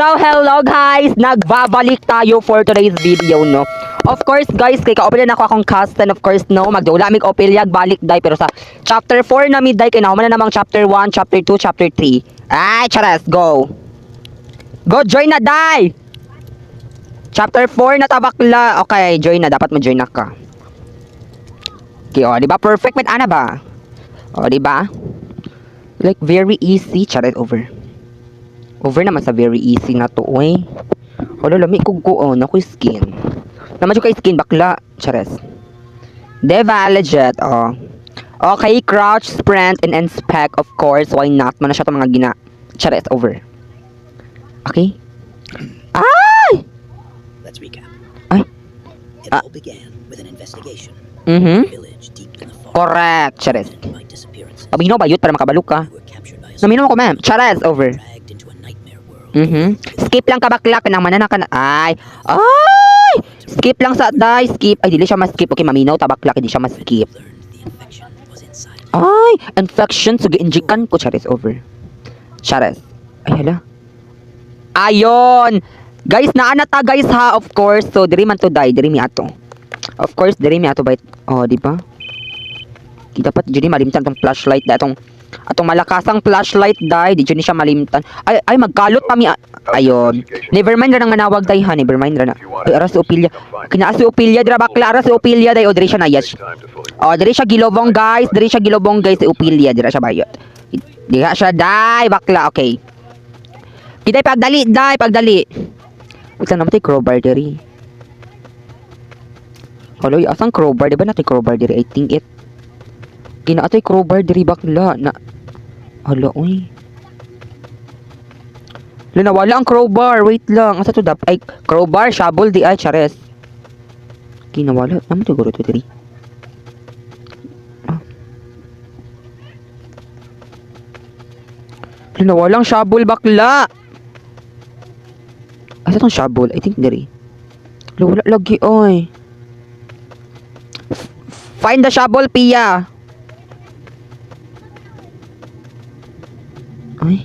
So, hello guys! Nagbabalik tayo for today's video, no? Of course, guys, kay ka-open na ako akong cast and of course, no? Magdula mig opilyag balik day pero sa chapter 4 na mid day kay nahuman na namang chapter 1, chapter 2, chapter 3. Ay, charas, go! Go, join na day! Chapter 4 na tabakla. Okay, join na. Dapat ma-join na ka. Okay, oh, di ba? Perfect med ana ba? Oh, di ba? Like, very easy. Charas, over. Over naman sa very easy na to, oy. Wala, lami kong kuon. Ako skin. Naman yung kay skin, bakla. Chares. Deva, legit, oh. Okay, crouch, sprint, and inspect, of course. Why not? Mana siya itong mga gina. Chares, over. Okay? Ay! Let's recap. Ay. It all began with an investigation. Mm-hmm. Village deep in the forest. Correct, Chares. By disappearances. Pabino ba yun para makabalo ka? We were captured by a Naminom ako, ma'am. Chares, over. dragged into a nightmare world. Mm-hmm. Skip lang ka bakla. Pinangmanan na ka na. Ay! Ay! Skip lang sa day. Skip. Ay, dili siya ma-skip. Okay, maminaw. Tabakla. Hindi siya ma-skip. Learned the infection was inside. Ay! Infection. So, gi-injikan ko. Chares, over. Chares. Ay, hala. Ayon! Guys, naana ta guys ha, of course. So, diri man to die. Diri mi ato. Of course, diri mi ato bait. Oh, di ba? Dapat diri malimtan tong flashlight da atong malakasang flashlight dai, di jud ni siya malimtan. Ay magkalot pa mi. Ayon. Never mind ra nang manawag dai ha, never mind ra na. Ay ara si Ophelia. Kina si Ophelia dira bakla ara si Ophelia dai o diri siya na yes. Oh, diri siya gilobong guys, diri siya gilobong guys si Ophelia, dira siya bayot. Dira siya dai bakla, okay. Kita pagdali dai, pagdali. Wait lang naman tayo crowbar diri. Hello, asang crowbar? Diba natin crowbar diri? I think it. Kinaatoy crowbar diri bakla na. Hala, uy. Hala, nawala ang crowbar. Wait lang. Asa to dap? Ay, crowbar, shovel di ay, chares. Kinawala. Naman siguro to diri. Ah. Hala, nawalang shovel bakla. Asa tong shovel? I think diri. Hala, wala lagi, oy. Find the shovel, Pia. Ay.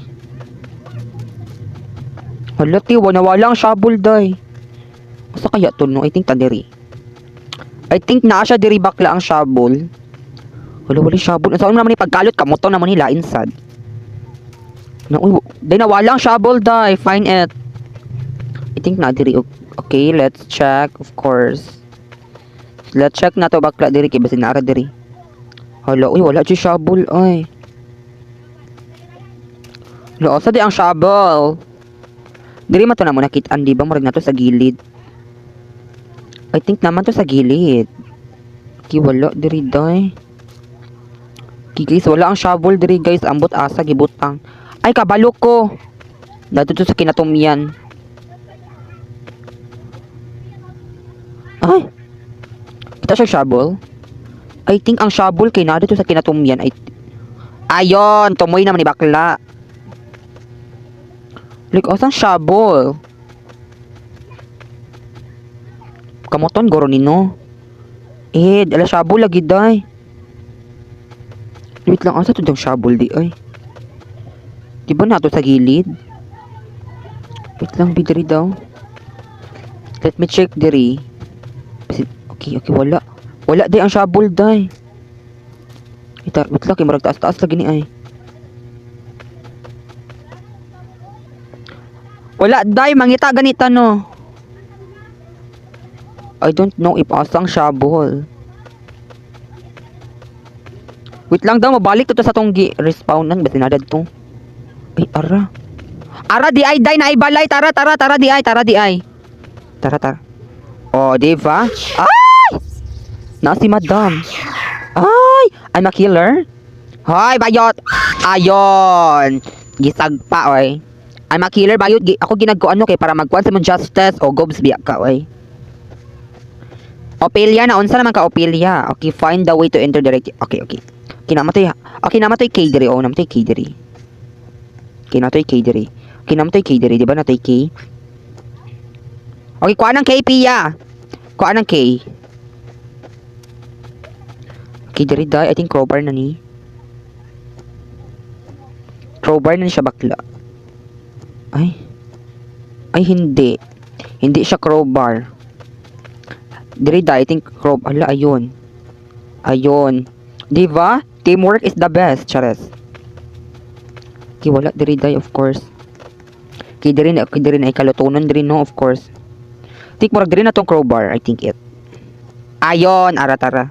Hala, tiwa. Nawala ang shovel, day. Asa kaya to, no? I think ta diri. I think naa siya diri bakla ang shovel. Wala, wala shovel. Saan naman ni pagkalot? Kamuto naman nila inside. Na, uy, day nawala ang shovel, day. Find it. I think na diri. Okay, let's check. Of course. Let's check na to bakla diri kay basin nara diri. Hala, uy, wala si shovel, ay. Hala, asa di ang shovel? Diri man to na mo nakitaan, di ba? Murag na to sa gilid. I think naman to sa gilid. Ki wala diri, day. Ki guys, wala ang shovel diri, guys. Ambot asa, gibutang. Ay, kabalo ko. Dato to sa kinatumyan. Ay. Kita siya shovel. I think ang shovel kay nado to sa kinatumyan. Ayon, tumoy naman ni bakla. Like, asang shovel? Kamoton goro nino. Ala shovel lagi day. Wait lang, asa to dang shovel di ay. Di ba nato sa gilid? Wait lang, bidiri daw. Let me check diri. Okay, wala. Wala day ang shovel day. Ita, wait lang, marag taas-taas lagi ni ay. Wala day, mangita ganita no. I don't know if asang shovel. Wait lang daw, mabalik to sa tong respawnan. Ba't sinadad to? Ay, ara. Ara di ay, day na ibalay. Tara di ay, Tara. Oh, diba? Ay! Na si madam. Ay! I'm a killer. Hoy, bayot! Ayon! Gisag pa, oy. I'm a killer, bayot. Ako ginagawa kay para magkuhan sa mong justice. O, gobs biya ka, oy. Ophelia na. Unsa naman ka, Ophelia? Okay, find the way to enter the right. Okay. Kinamatay. Okay, namatay kay diri. Oh, namatay kay diri. Kinamatay kay diri. Diba natay kay? Okay, kuha ng K, Pia. Kuha ng K. Okay, diri day. I think crowbar na ni. Crowbar na ni siya bakla. Ay. Ay, hindi. Hindi siya crowbar. Diri da, I think crowbar. Hala, ayun. Ayun. Diba? Teamwork is the best, Chares. Okay, wala diri da, of course. Okay, diri na, ikalutunan diri, no, of course. Think murag diri na tong crowbar, I think it. Ayun, tara.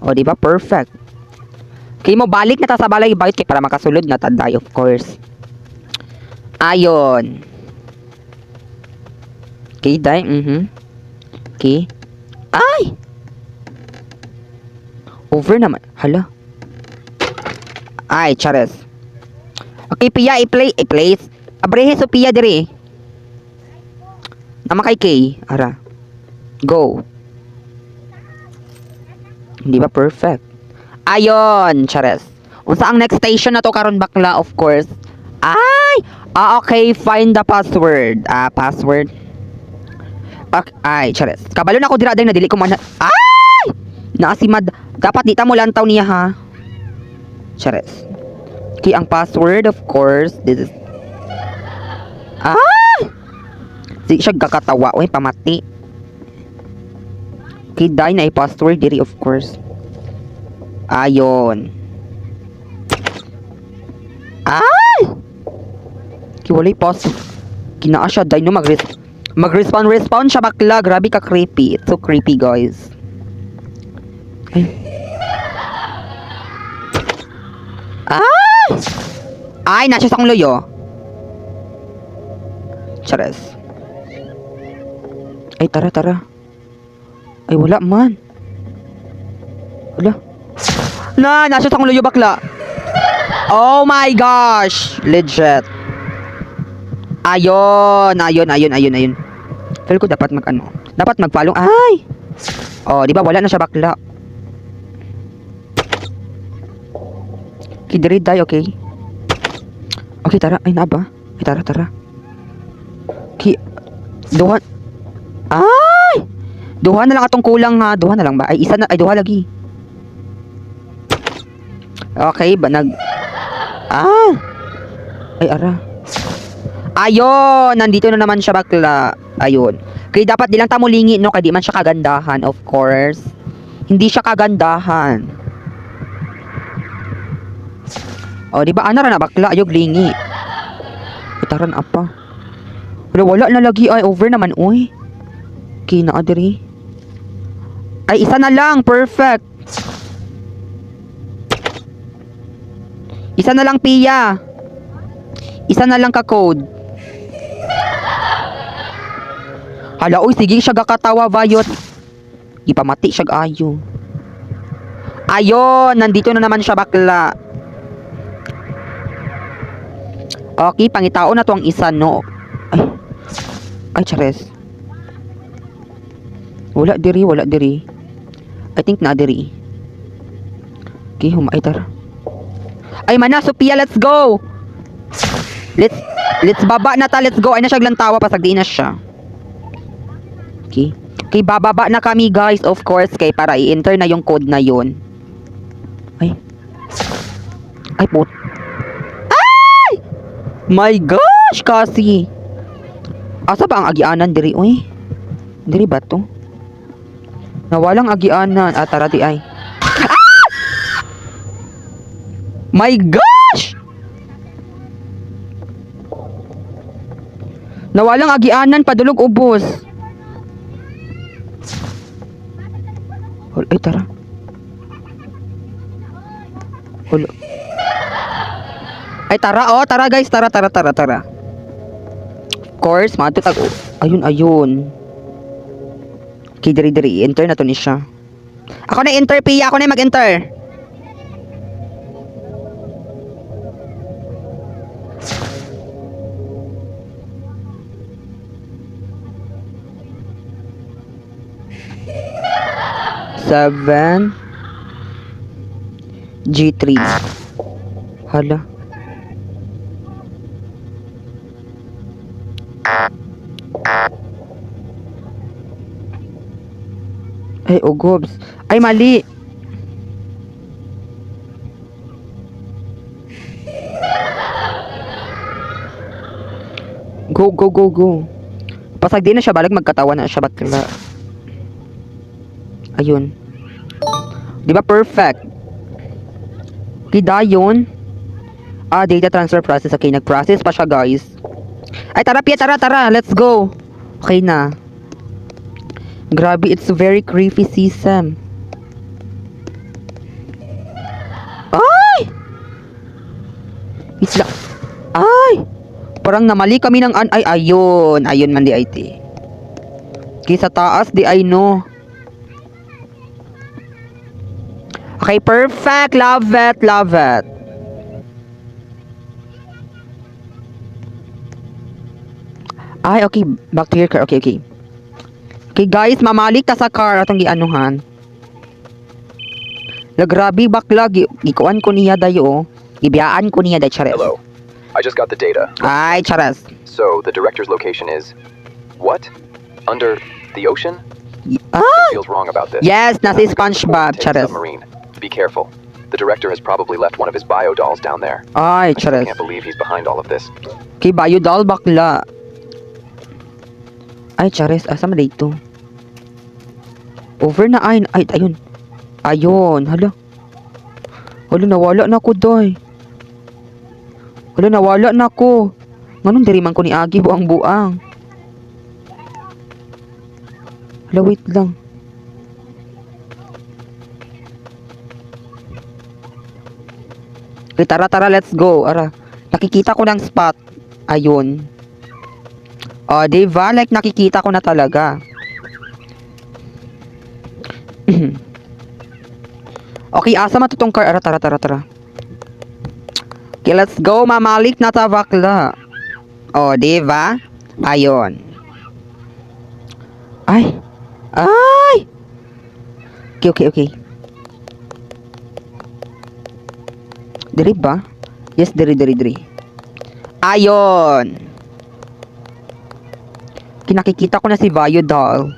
O, diba? Perfect. Okay, mo balik na ta sa balay bayot kay para makasulod na taday, of course. Ayun. Okay, day. Okay. Ay! Over naman. Hala. Ay, Chares. Okay, Pia, i-place. Abrehe so Pia diri. Naman kay Kay. Ara. Go. Hindi ba perfect? Ayon, Chares. Unsa ang next station na to karon bakla, of course. Ay! Okay, find the password. Password. Ay, Chares. Kabalo na ako dira day na dili ko man. Ay! Naa si Mad. Dapat di ta mo lantaw niya ha. Chares. Okay, ang password, of course. This is... Ay! Sige siya kakatawa. Uy, pamati. Okay, dahil na i-password diri, of course. Ayon. Ay! Okay, wala i-password. Kinaa siya, dahil no, mag-respawn siya bakla. Grabe ka creepy. It's so creepy, guys. Ay. Ay! Ay, nasa sa kong loyo. Chares. Ay, tara. Ay, wala man. Wala. Nasa sa kong loyo bakla. Oh my gosh. Legit. Ayon. Feel ko dapat dapat mag-follow. Ay! Oh, di ba wala na siya bakla. Okay, diri day, okay. Okay, tara. Ay, naaba. Ay, tara. Okay. Duha. Ay! Duha na lang atong kulang ha. Duha na lang ba? Ay, isa na. Ay, duha lagi. Okay, ba Ay, ara. Ayun! Nandito na naman siya bakla. Ayun. Kaya dapat di lang tamulingi, no? Kaya di man siya kagandahan, of course. Hindi siya kagandahan. O, di ba? Ana ra na bakla. Ayog lingi. Itaran apa. Wala na lagi. Ay, over naman, uy. Kina adiri. Ay, isa na lang. Perfect. Isa na lang, Pia. Isa na lang ka-code. Hala, uy, sige siya gakatawa, Vayot. Ipamati siya ayo. Ayun, nandito na naman siya bakla. Okay, pangitao na to ang isa, no? Ay, Chares. Wala diri. I think na diri. Okay, tara. Ay, mana, Sophia, let's go! Let's baba na ta, let's go. Ay na siya glantawa, pasagdi na siya. Okay. Okay, bababa na kami, guys, of course, kay para i-enter na yung code na yun. Ay, put. Ay! My gosh, kasi. Asa ba ang agianan diri, uy? Diri ba to? Nawalang agianan. Tara di ay. Ah! My gosh! Nawalang agianan, padulog ubos. Ay, tara. Hulo. Ay, tara, oh, tara guys, tara. Of course, matutag. Ayun. Okay, diri. Enter na to ni siya. Ako na enter, Pia. Ako na mag-enter. Seven G3. Hala. Ay, ugobs. Ay, mali. Go, go, go, go. Pasag di na siya balag magkatawa na siya bakla. Ayun. Di ba perfect? Dayon. Data transfer process. Okay, nag-process pa siya, guys. Ay, tara, Pia, tara, tara. Let's go. Okay na. Grabe, it's very creepy season. Ay! It's like... Ay! Parang namali kami ng ay, ayun. Ayun man di IT. Okay, sa taas di ay no. Okay, perfect. Love it, love it. Ay, okay. Back to your car. Okay, okay. Okay, guys. Mamalik ta sa car. Atong gianuhan. La, grabe, bakla. Gikuan ko niya dayo. Gibiyaan ko niya dayo, chares. Hello. I just got the data. Ay, chares. So the director's location is what? Under the ocean? Ah! Feels wrong about this. Yes, nasa Take SpongeBob, chares. submarine. Be careful. The director has probably left one of his bio dolls down there. Ay, I chares. can't believe he's behind all of this. Okay, bayo dal, bakla. Ay, chares. Asa man dito? Over na ay. Ay, ayun. Ayun. Hala. Hala, nawala na ko, doy. Hala, nawala na ko. Nganong diri man ko ni Agi buang-buang. Hala, wait lang. Okay, tara, tara, let's go. Ara. Nakikita ko ng spot. Ayun. Oh, diba? Like, nakikita ko na talaga. Okay, asa matutong car? Ara, tara, tara, tara. Okay, let's go. Mamalik na ta, bakla. Oh, diba? Ayun. Ay. Ay! Okay, okay, okay. Diri ba? Yes, diri, diri, diri. Ayun. Kinakikita ko na si Vayo doll.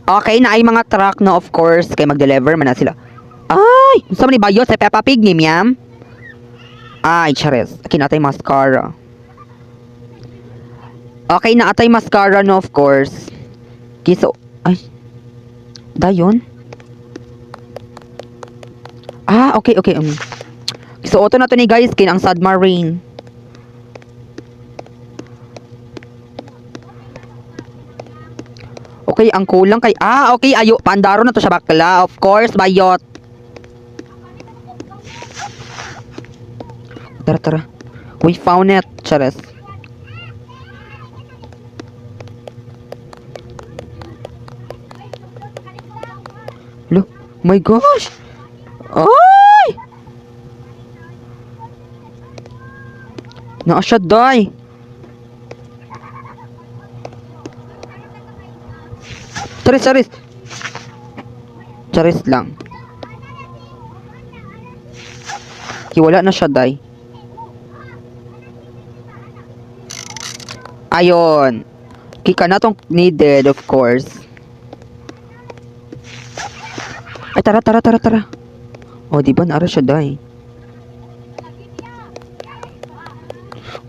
Okay, na ay mga truck na, of course. Kaya mag-deliver man na sila. Ay! Gusto mo ni Bayo sa Peppa Pig ni Miam? Ay, chares. Kinatay mascara. Okay, naatay mascara no, of course. Kiso. Ay. Dayon? Okay, okay. So, auto na to ni guys. Kin ang submarine. Okay, ang kulang kay... okay. Ayo, pandaro na to siya bakla. Of course, bayot. Tara, tara. We found it. Chares. Look. My gosh. Ay! Naa siya, day. Charis, charis. Charis lang. Wala na siya, day. Ayun. Kika na tong needed, of course. Ay, tara, tara, tara, tara. Oh, di ba? Naara siya, day.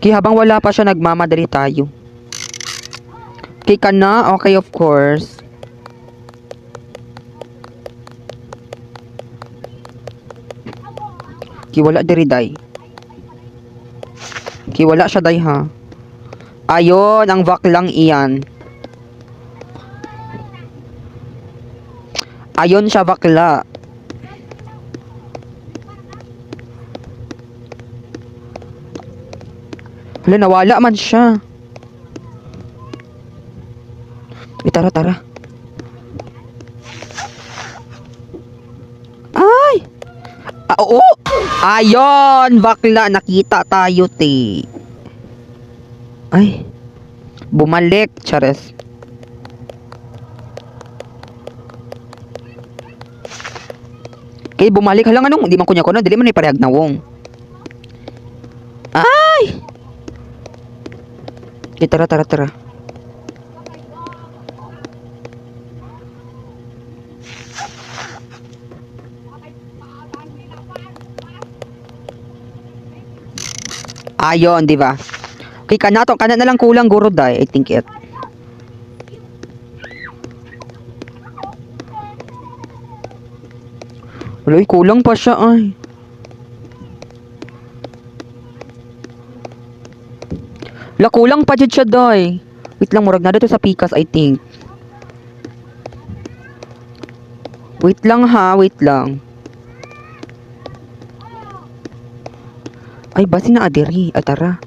Okay, habang wala pa siya, nagmamadali tayo. Kika na? Okay, of course. Okay, wala diri, day. Okay, wala siya, day, ha? Ayun, ang baklang iyan. Ayun siya, bakla. Hala, nawala man siya. Tara, tara. Ay! Oo! Ayun, bakla. Nakita tayo, te. Ay. Bumalik, chares. Okay, bumalik. Halang anong, hindi man kunya ko na. Dili man may parehag na wong. Ay! Okay, tara, tara, tara. Ayon, di ba? Okay, kana na lang kulang guro day. I think it. Wala, kulang pa siya ay. La, kulang pa dyan siya day. Wait lang, murag na dito sa pikas, I think. Wait lang ha, wait lang. Ay, basi na adiri. Tara.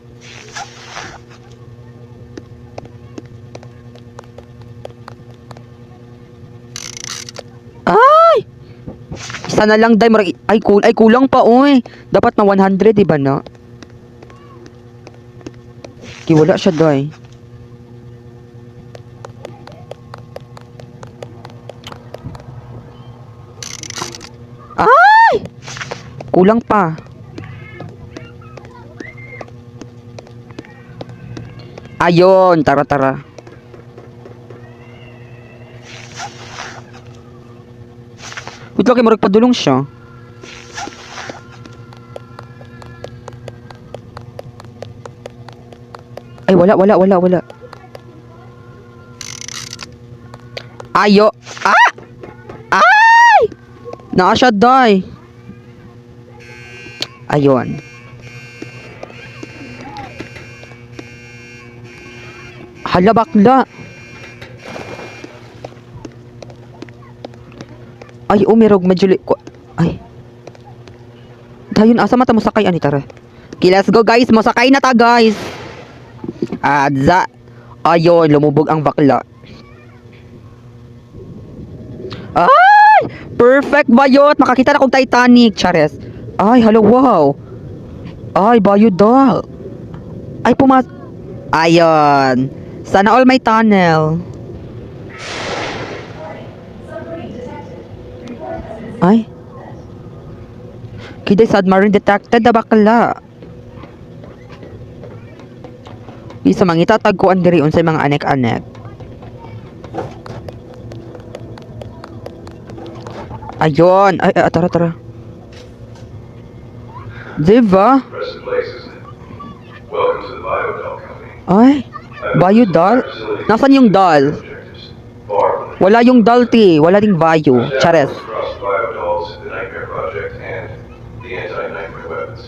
Ay! Isa na lang day, murag ay kulang pa oy. Dapat na 100, di ba na? Wala siya day. Ay! Kulang pa. Ayon, tara. Wait lang, murag padulong siya. Ay, wala. Ayo. Ah! Ay! Naa siya, day. Ayon. Hala, bakla. Ay, umirog, medyo ay. Dayon, asa mata mo sakay, ani, tara. Okay, let's go, guys. Masakay na ta, guys. Adza. Ayon, lumubog ang bakla. Ay! Perfect, bayot. Makakita na kong Titanic. Chares. Ay, hello, wow. Ay, bayot daw. Ay, Ayon. Sana all may tunnel. Ay. Kiday submarine detected na bakla. Isa mangita tagkuan diri unsay mga anek-anek. Ayon. Ay, tara. Diba? Impressive place, isn't it? Welcome to the Biodoll Company. Ay, Biodol? Nasaan yung doll? Objectives. Far from Wala yung doll, ti. Wala ding value. Chares. across Biodolls, the Nightmare Project, and the anti-nightmare weapons.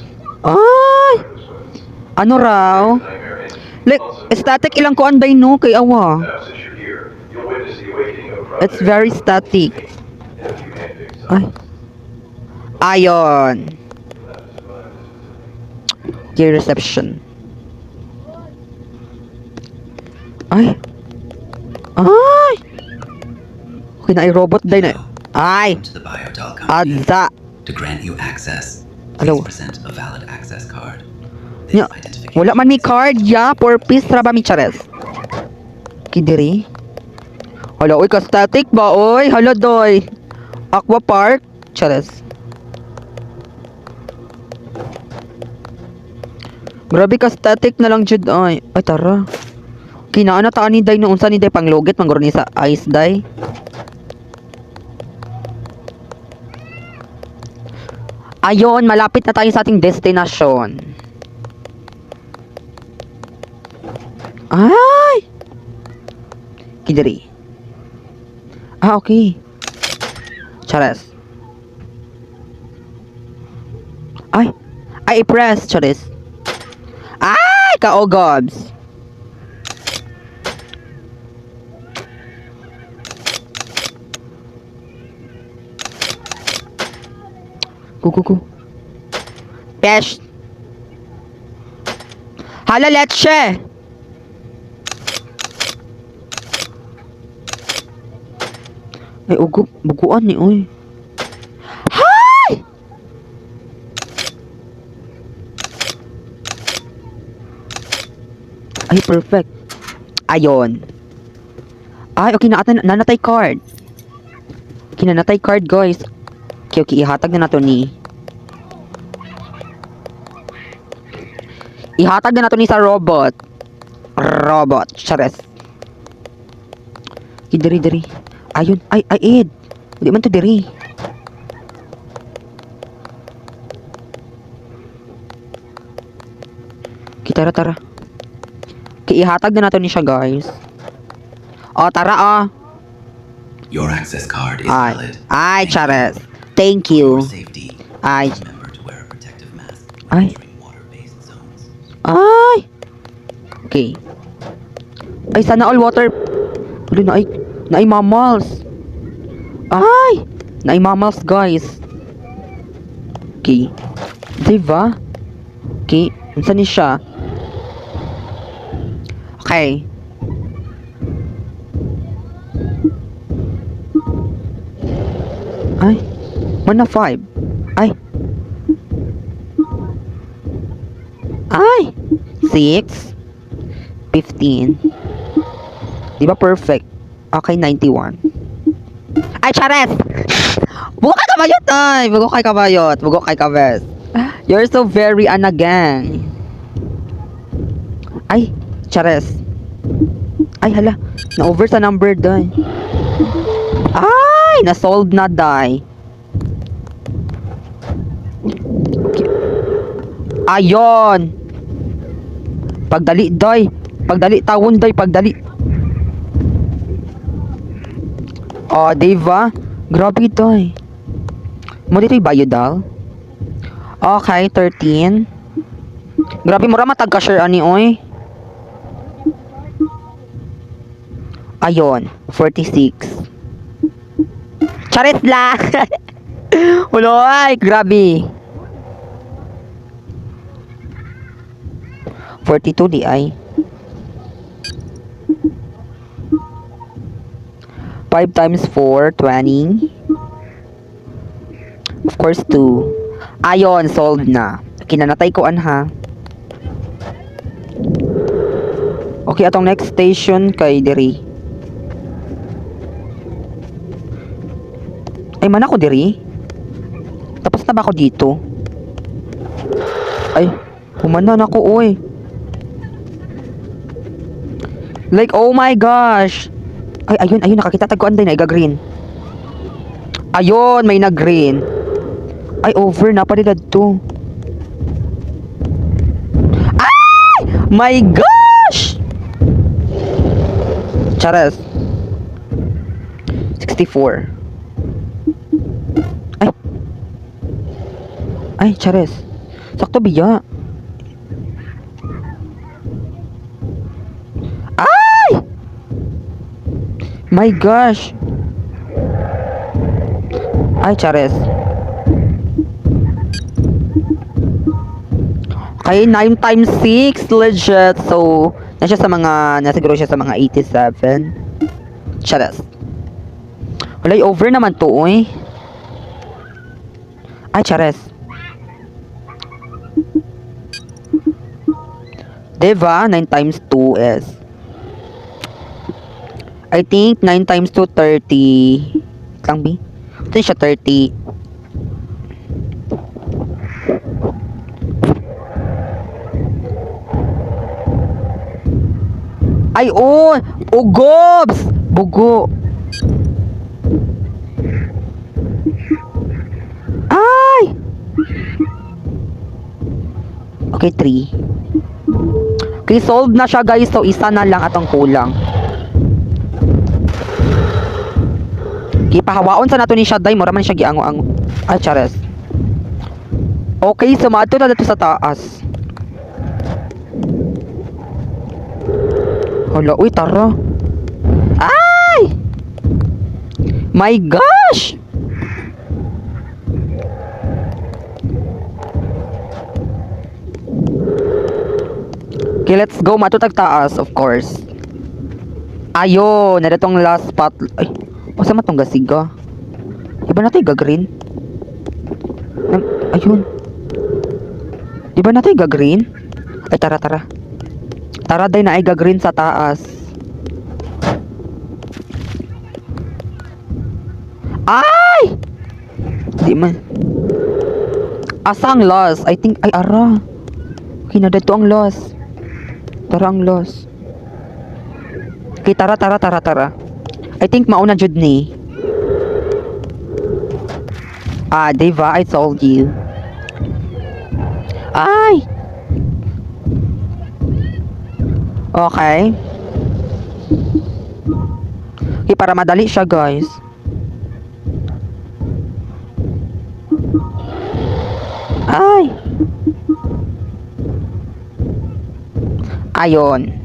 Ay! Those weapons. Ano raw? Nightmare engine. Like, static ilang kuan day no kay awa. Now, since you're here, you'll witness the awakening of Project It's very static. and a few handpicked Ay. Ayon. Gear reception. Ay. Okay na, robot day na. Ay. Welcome to the Biodoll Company. Adza. To grant you access, Hello. please present a valid access card. This Nya, identification wala man mi card ya, for piece ra ba mi chares? Kidiri. Hala, oy, ka-static ba, oy? Hala, doy. Aqua Park, chares. Grabe ka-static na lang jud, ay. Ay, tara. Kinaan na taan ni day noon sa ni day panglugit, mangguro ni sa ice day. Ayon, malapit na tayo sa ating destinasyon. Ay! Kidiri. Okay. Chares. Ay! Ay, i-press, chares. Ay! Kaogobs. Go. Pesh. Hala, leche. Ay, ugo. Buguan ni, uy. Hay! Ay, perfect. Ayon. Ay, okay, nanatay card. Okay, nanatay card, guys. Okay, ihatag na nato ni. Ihatag na nato ni sa robot. Chares. Okay, diri. Ayun, ay, Ed. Hindi man to diri. Okay, tara. Okay, ihatag na natin ni siya, guys. Oh, tara, Your access card is Ay. valid. Ay, Thank Chares. you. Thank For your you. safety, Ay. remember to wear a protective mask Ay. when entering water-based zones. Ay! Okay. Ay, sana all water. Wala na ay mammals. Ay! Na ay mammals, guys. Okay. Diba? Okay. Saan ni siya? Okay. Ay. Mana 5. Ay. Ay. 6. 15. Di ba perfect? Okay, 91. Ay, Chares! Bugok kay kabayot. Bugok kay kabes. You're so very anagang. Ay, Chares. Ay, hala. Na-over sa number doon. Ay, na-solve na, die. Okay. Ayon. Pagdali, doy. Pagdali, tawon, doy. Pagdali. Oh, diba? Grabe, doy. Mo dito'y bayodal. Okay, 13. Grabe, mura matag-share ani, oy. Ayon, 46. Charis lang. Uloy, grabe. 42 di ay. 5 times 4, 20. Of course, 2. Ayon, solved na. Kinanatay ko ha. Okay, atong next station kay diri. Ay, man ako diri. Tapos na ba ako dito? Ay, humanan ako, oy. Like, oh my gosh. Ay, ayun, nakakita tagkuan din, naiga-green. Ayun, may nag-green. Ay, over na pa nila to. Ay! My gosh! Charas. 64. Ay, Chares. Sakto biya. Ay! My gosh. Ay, Chares. Okay, 9 times 6. Legit. So, nasiguro siya sa mga 87. Chares. Walay, over naman to, oy. Ay, Chares. Diba? 9 times 2 is I think 9 times 2, 30. Lang, B? Ito siya, 30. Ay, oh! Ugobs! Bugo. Ay! Okay, 3. Okay, solved na siya, guys. So, isa na lang atong kulang. Okay, pahawaon sa nato ni siya, day. Mura man siya giango-ango. Ay, Chares. Okay, sumato na dito sa taas. Hala, uy, tara. Ay! My gosh! Okay, let's go. Matutag taas, of course. Ayun, na itong last spot. Ay, masa matong gasiga? Diba natin ga-green? Ayun. Diba natin ga-green? Ay, tara. Tara, day na ay ga-green sa taas. Ay! Di man. Asa ang loss? I think, ay, ara. Okay, na dito ang loss. Tara ang loss. Okay, tara. I think mauna jud ni. Ah, diba? I told you. Ay! Okay. Okay, para madali siya, guys. Ay! Ayon.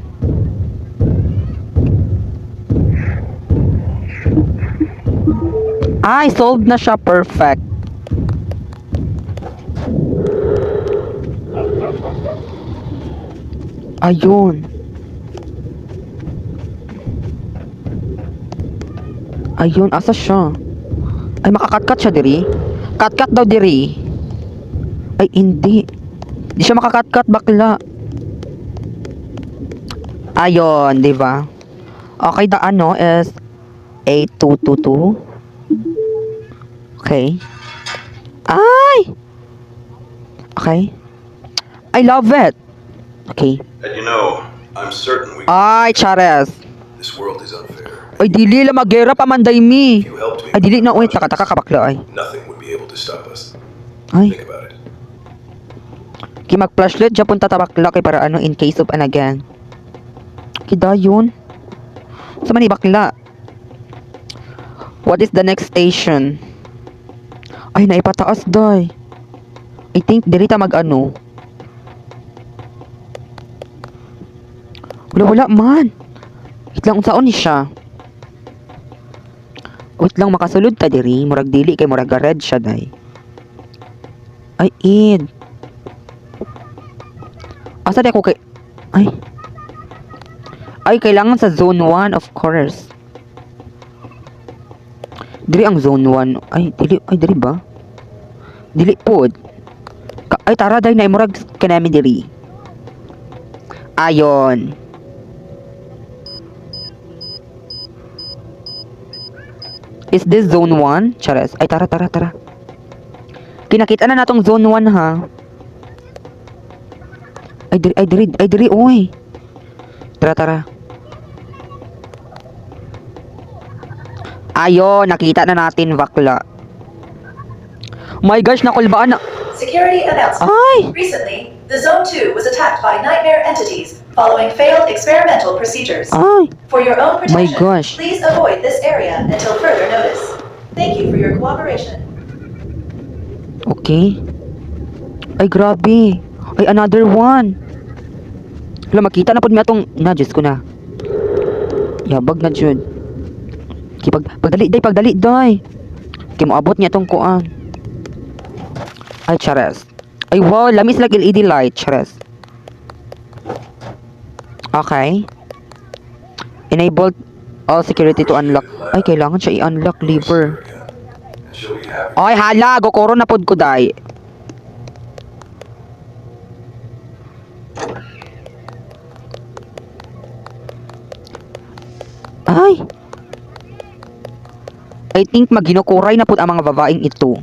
Ay, solved na siya. Perfect. Ayun. Ayun, asa siya? Ay, makakatkat siya diri. Katkat daw diri. Ay, hindi. Di siya makakatkat, bakla. Ayun, di ba? Okay, the ano is 8222. Okay. Ay! Okay. I love it. Okay. And you know, I'm certain Ay, Chares. this world is unfair. Ay, dili lang magera pa man, mi. If you helped me, Ay, dili na. Uy, taka-taka kabakla, ay. nothing would be able to stop us. Ay. Think about it. Kay mag-flashlight dyan punta tabakla kay para ano in case of an again. Kida yun. Sa man bakla. What is the next station? Ay, naipataas day. I think diri ta mag-ano. Wala man. Wait lang unsaon ni siya. Wait lang makasulod ta diri, murag dili kay murag red siya day. Ay, id. Asa di ako kay... Ay, kailangan sa zone 1, of course. Dili ang zone 1. Ay, dili ba? Dili pod. Ay, tara, day na imurag kanami diri. Ayon. Is this zone 1? Chares. Ay, tara. Kinakita na natong zone 1, ha? Ay, diri, oy. Tara. Ayo, nakita na natin, bakla. My gosh, nakulbaan na. Security announcement. Ay! Recently, the Zone 2 was attacked by nightmare entities following failed experimental procedures. Ay! For your own My protection, gosh. please avoid this area until further notice. Thank you for your cooperation. Okay. Ay, grabe. Ay, another one. Wala, makita na po niya itong... Diyos ko na. Yabag na, Jud. Okay, pagdali, day. Okay, maabot niya itong kuan. Ay, Chares. Ay, wow, lamis like LED light, Chares. Okay. Enable all security to unlock. Ay, kailangan siya i-unlock, lever. And she'll be happy. Ay, hala, gokoro na pod ko, day. Ay. I think maginukuray na po ang mga babaeng ito.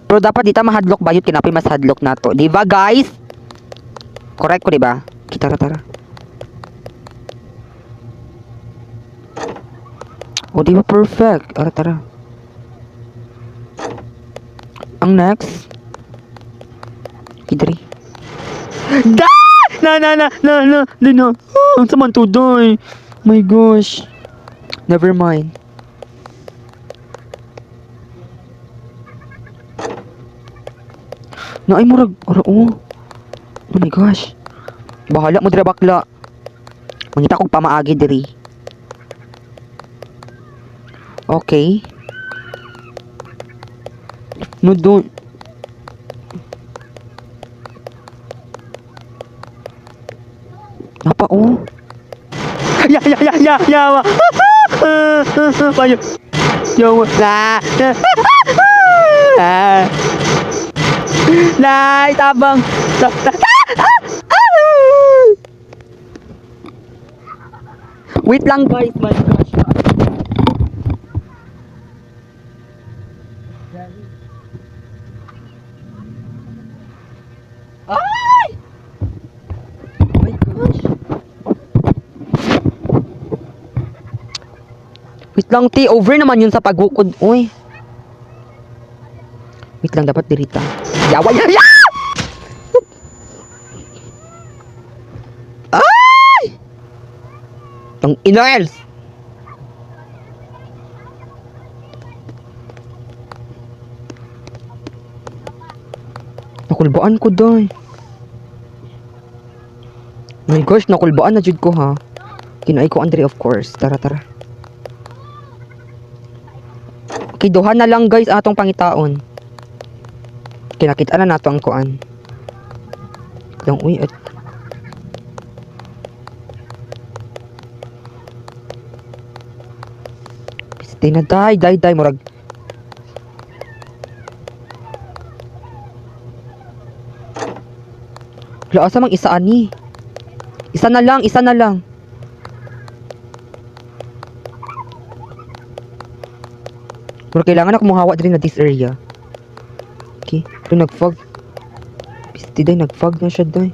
Pero dapat dita mahadlok bayot kinapay mas hadlok nato. Di ba, guys? Correct ko, di ba? Tara. O, di ba perfect? Tara. Ang next. Kidri. Da! No. Ang saman to, doy. My gosh. Never mind. Na ay murag, oh my gosh. Bahala mo dira bakla. Mangita kong pamaagi diri. Okay. No, don't. Apa, oh. Yawa. Payo. Yawa. Nay, tabang. Wait lang, guys. My gosh. Ay! My gosh. Wait lang, T. Over naman yun sa paghukod. Uy. Wait lang, dapat dirita. Yawa. Ang inels! Nakulbaan ko, day. My gosh, nakulbaan na jud ko, ha. Kinaay ko, Andre, of course. Tara, tara. Okay, duha na lang, guys, atong pangitaon. Kinakita na nato ang kuan. Lang, uy, at... Stay na, day, murag. Wala, asa mang isa ani. Isa na lang. Pero kailangan ako muhawa din na this area. Okay, pero nag-fog. Piste day, nag-fog na siya day.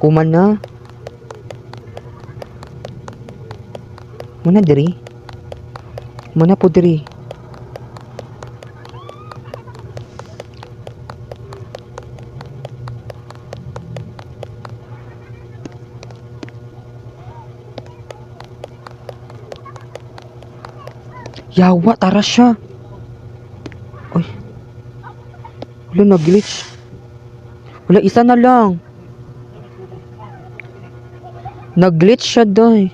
Kuman na. Muna diri. Muna po diri. Yawa, tara siya. Uy. Wala, nag-glitch. Wala, isa na lang. Nag-glitch siya, day.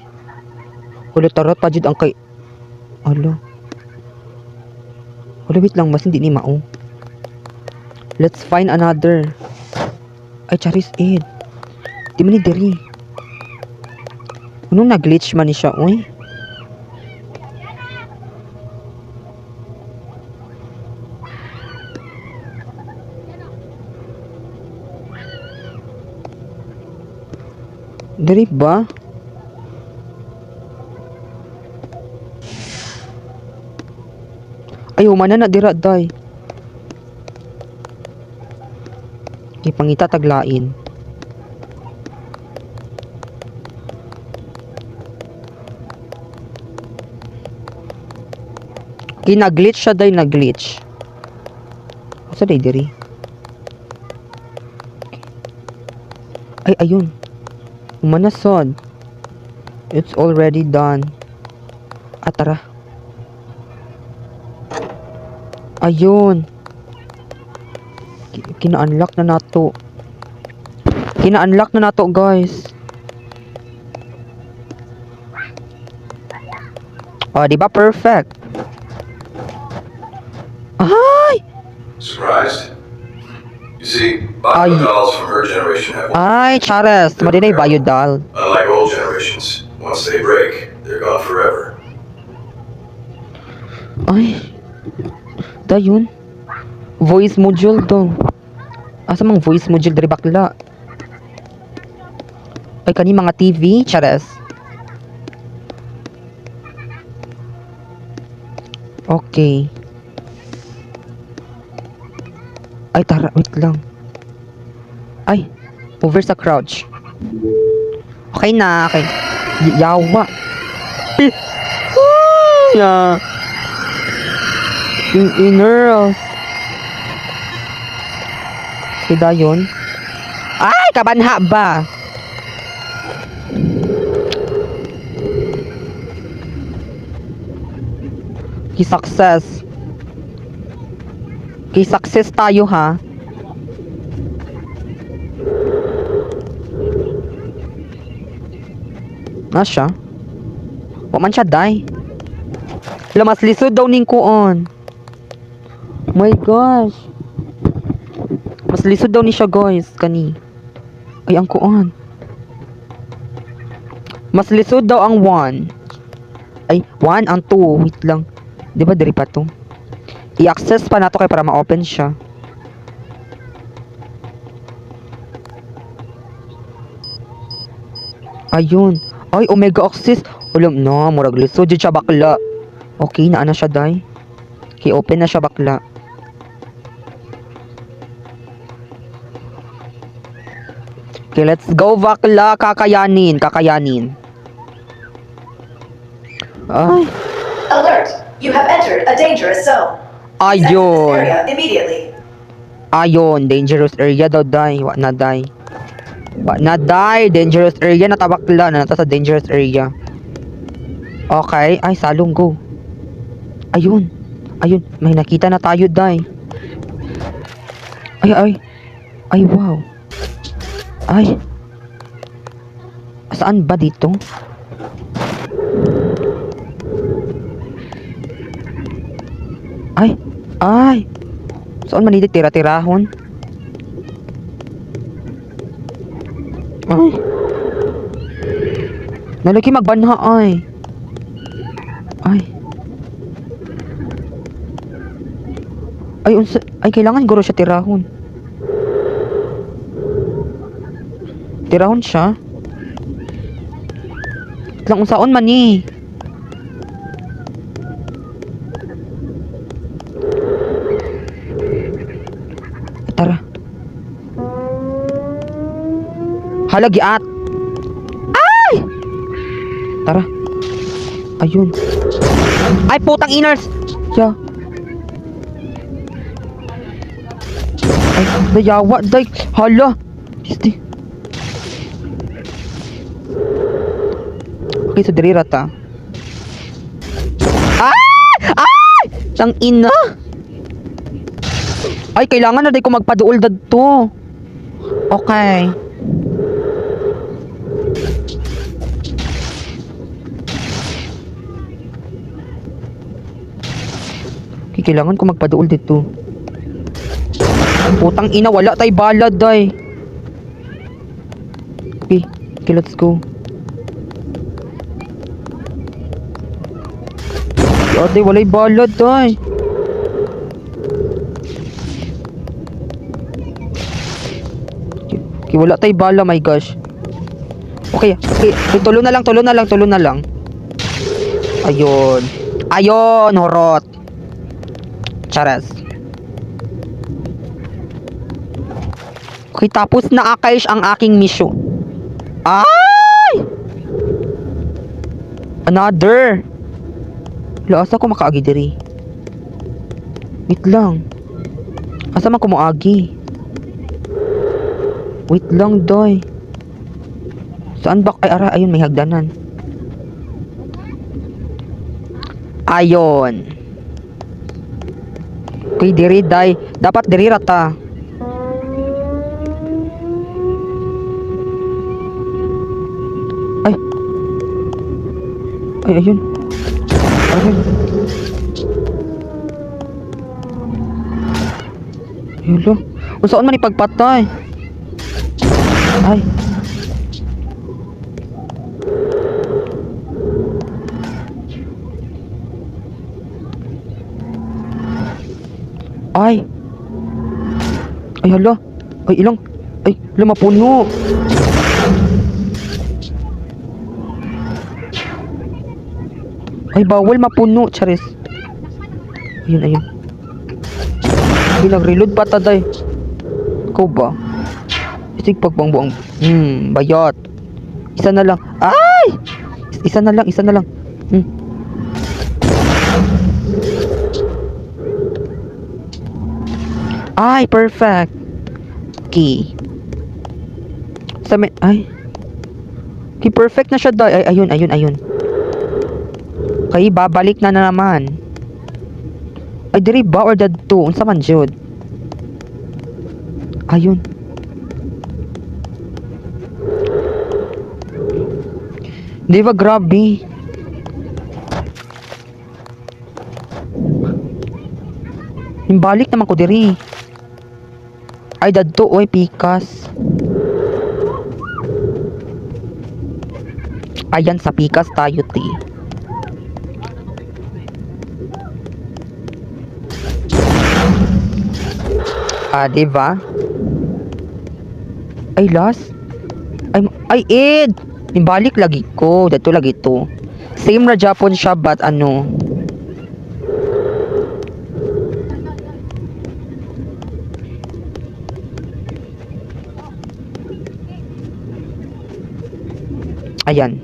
Wala, tara, pajid ang kay... Ala. Wala, wait lang, mas hindi ni mao. Let's find another. Ay, Charis Ed. Di man ni diri. Anong nag-glitch man ni siya, uy? Dari ba? Ay, humana na dira, day. Ipangita taglain. Nag-glitch siya, day, nag-glitch. Asa day, diri? Ay, ayun. Manasod. It's already done. Tara. Ayun. Kina-unlock na nato. Kina-unlock na nato, guys. Oh, di ba perfect? Ay! Surprised? You see, Ay. biodolls from her generation have Ay, Chares. Madinay biodol. unlike old generations. Once they break, they're gone forever. Ay. Dayon. Voice module daw. Asa mang voice module diri bakla? Ay, kani mga TV, Chares. Okay. Ay, tara, wait lang. Ay, over sa crouch. Okay na, okay. Yawa. Yeah. Yung inner. Kida yun. Ay, kabanha ba? Success. Success tayo, ha. Nasya? Wa man siya, day. Mas lisod daw ning kuon. My gosh. Mas lisod daw ni siya, guys, kani. Ay, ang kuon. Mas lisod daw ang 1. Ay, 1 ang 2. Wait lang. Di ba diri pa to? I-access pa nato kay para ma-open siya. Ayun. Ay, Omega Access. Ulam na, murag lisod jud siya bakla. Okay, naa na siya, day. Okay, open na siya bakla. Okay, let's go, bakla. Kakayanin. Ay. Alert! You have entered a dangerous zone. Exit this Ayun. area immediately. Ayun, dangerous area daw, day. Wa na, day. Wa na die, dangerous area na tabakla na nata sa dangerous area. Okay, ay salong go. Ayun. Ayun, may nakita na tayo die. Ay. Ay wow. Ay. Saan ba dito? Ay. Saan man tira-tirahon? Ay. Nalaki magbanha ay. Ay, kailangan guro siya tirahon. Tirahon siya? Lang unsaon man ni. Tara. Halagi at. Ay! Tara. Ayun. Ay, putang iners. Yeah. Ay, dayawa, day. Hala. Isti. Okay, so diri rata. Ay! Tang ina. Ay, kailangan na day ko magpaduol dadto. Okay. Okay, kailangan ko magpaduol dito. Putang ina, wala tay balad day. Okay, let's go. Ate, walay balad day. Okay, wala tay bala, my gosh. Okay, tulo na lang. Ayun, horot. Charas. Okay, tapos na akaish ang aking mission. Ay! Another. Asa ko makaagi diri? Wait lang. Asa man ko moagi? Wait lang, doy. Saan ba? Ay, ara, ayun, may hagdanan. Ayun. Okay, diri, day. Dapat diri rata. Ay, ayun. Hello. Saan man ipagpatay? Ay. Ay, hala. Ay, ilang. Ay, lumapuno. Ay, bawal mapuno, charis. Ayun. Ay, nag-reload pa taday. Ikaw ba? Isig pagbuang-buang. Bayot. Isa na lang. Ay! Isa na lang. Ay, perfect. Okay. Ay. Okay, perfect na siya, day. Ay, ayun. Okay, babalik na naman. Ay, diri ba or dadto? Unsa man jud? Ayun. Di ba grabe? Balik naman ko diri. Ay, dadto oy pikas. Ayan, sa pikas tayo, ti. Diba? Ay, last. Ay, Ed! Balik lagi ko. Dato lagi to. Same na Japon siya, but ano. Ayan.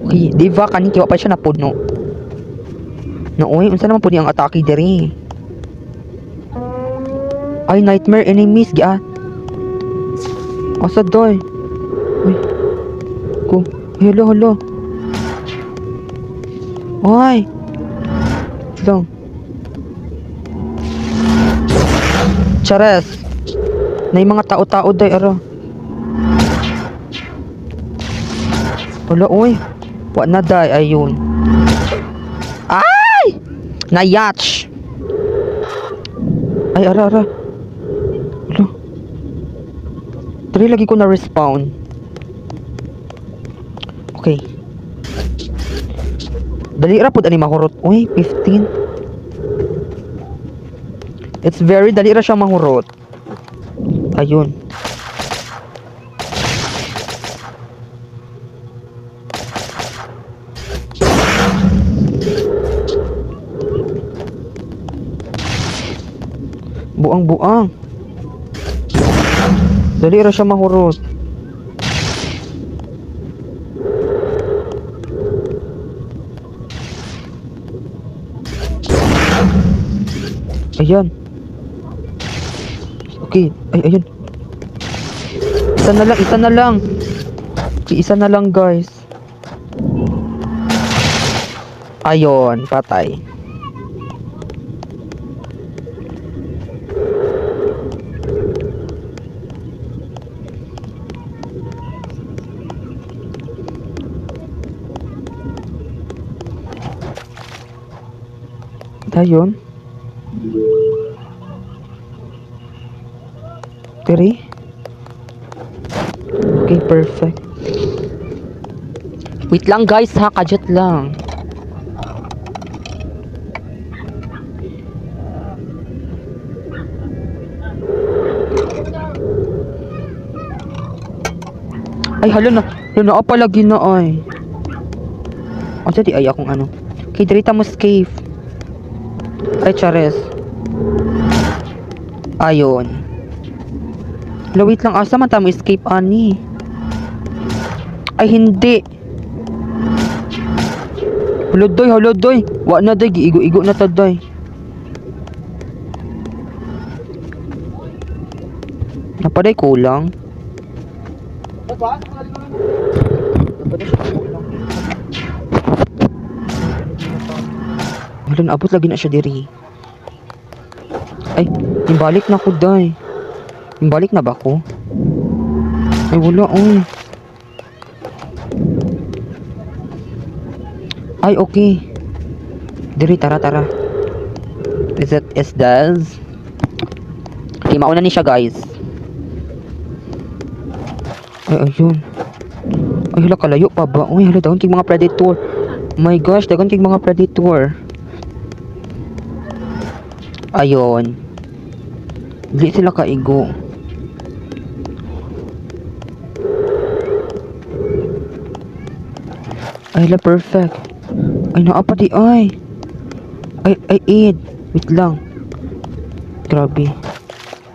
Uy, diba? Kanin kiwa pa siya napuno. Uy, unsa naman po niyang atake diri? Ay, nightmare enemies, Asa day? Uy. Ko. Hello, hello. Ay. Lang. Chares. Na yung mga tao-tao day, ara. Wala, uy. Wa na day, ayun. Ay! Na-yatch. Ay, ara. Wala. Tari lagi ko na-respawn. Okay. Dali ra pud ani mahurot. Uy, 15. It's very dali ra siya mahurot. Ayun. Buang-buang. Dali ra siya mahurot. Ayan. Okay. Ay, ayun. Isa na lang, isa na lang. Okay, isa na lang, guys. Ayun, patay. Ayun. Tiri. Okay, perfect. Wait lang guys ha, kajet lang. Ay, hala na. Hala na pala na ay. O, di ay akong ano. Okay, dirita mo escape. Ay, chares. Ayun. Hala, wait lang. Asa man tamo escape, ani? Ay, hindi. Hala, doy. Wa na, doy. Giigo-igo na ta, doy. Napaday kulang. Hala, naabot lagi na siya diri. Ay, imbalik na ko, doy. Imbalik na ba ko? Ay, wala, oy. Ay, okay. Diri, tara. Is does. Okay, mauna ni siya, guys. Ay, ayun. Ay, hala, kalayo pa ba? Uy, hala, dagon kay mga predator. My gosh, dagon kay mga predator. Ayun. Dili sila kaigo. Ay, hala, perfect. Ay, naapa di, ay. Ay, Ed. Wait lang. Grabe.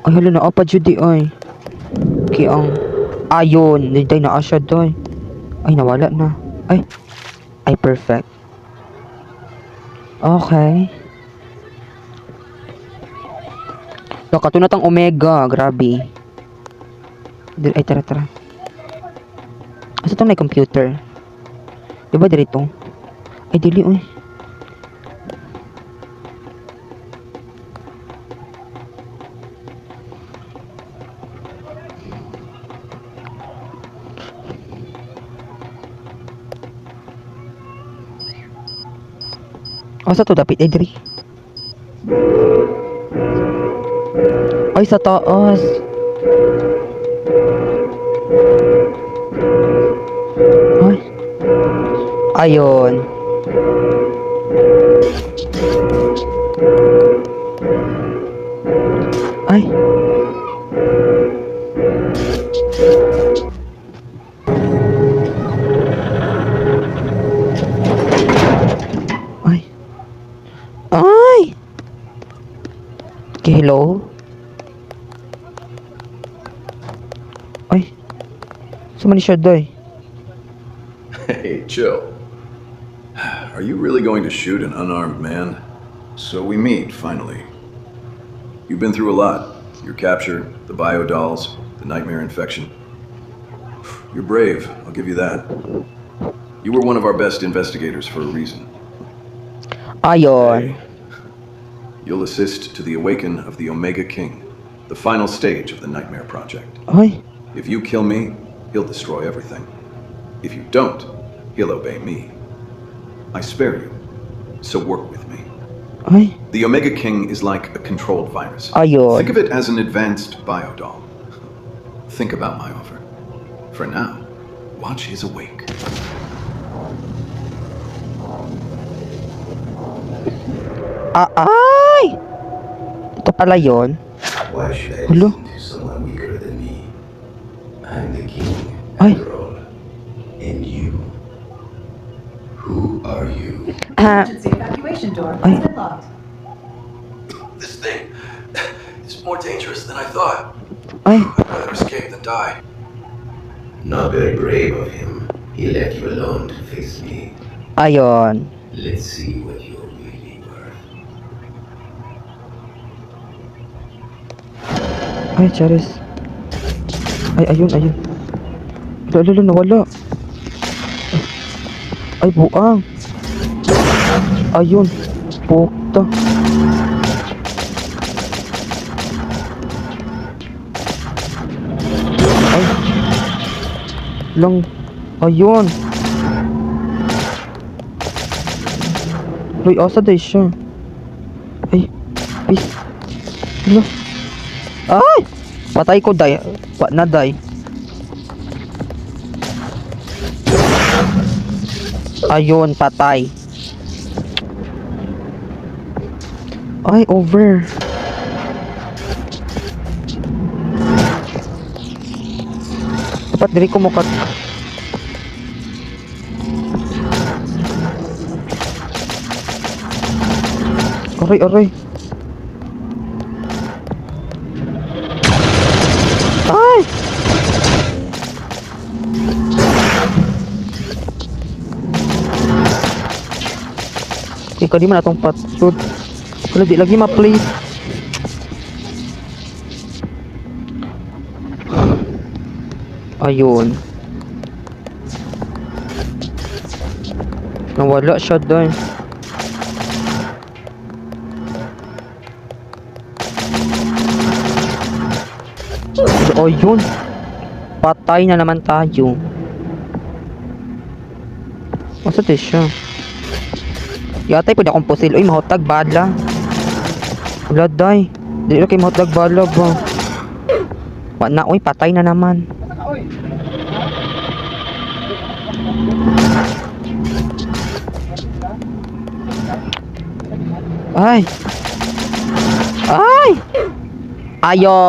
Ay, hala, naapa dyan di, ay. Okay, ang... Ayun. Day na asya, doy. Ay, nawala na. Ay, perfect. Okay. Katunat ang Omega. Grabe. Ay, tara. Asa itong may computer? Diba dirito? Ay, dili, uy. Asa to dapat, Edri? Ay, sa taas. Ay. Ayun. Ay. Ay. Ay. Okay, hello. Ay. Sumani siya, doy. Hey, chill. Are you really going to shoot an unarmed man? So we meet, finally. You've been through a lot. Your capture, the biodolls, the nightmare infection. You're brave, I'll give you that. You were one of our best investigators for a reason. Ayon. You'll assist to the awaken of the Omega King, the final stage of the Nightmare Project. Ay. If you kill me, he'll destroy everything. If you don't, he'll obey me. I spare you, so work with me. Ay. The Omega King is like a controlled virus. Ayon. Think of it as an advanced biodoll. Think about my offer. For now, watch his awake. Ay! Ito pala yun. Why should I Hello? listen to someone weaker than me? I'm the king, Ay. after all. And you? Who are you? Emergency evacuation door Ay. has been locked. This thing is more dangerous than I thought. Ay. I'd rather escape than die. Not very brave of him. He left you alone to face me. Ayon. Let's see what you're really worth. Ay, Charis. Ay, ayun, ayun. Lalo, nawala. Ay, buang. Ayun. Puta. Ay. Lang. Ayun. Uy, asa day siya? Ay. Ay. Hala. Ay! Patay ko, day. Na, day. Ayun, patay. Ay, over. Dapat diri ko mukat. Aray, aray. Ay! Ikaw di man atong patsud. Kala di lagi ma-play. Ayun. Nawala siya doon. Ayun. Patay na naman tayo. Masa siya? Yatay pwede akong pusil. Uy, mahotag bala. Wala day. Dili na kayo mahotag bala ba? Wala na. Uy, patay na naman. Ay. Ay. Ayo.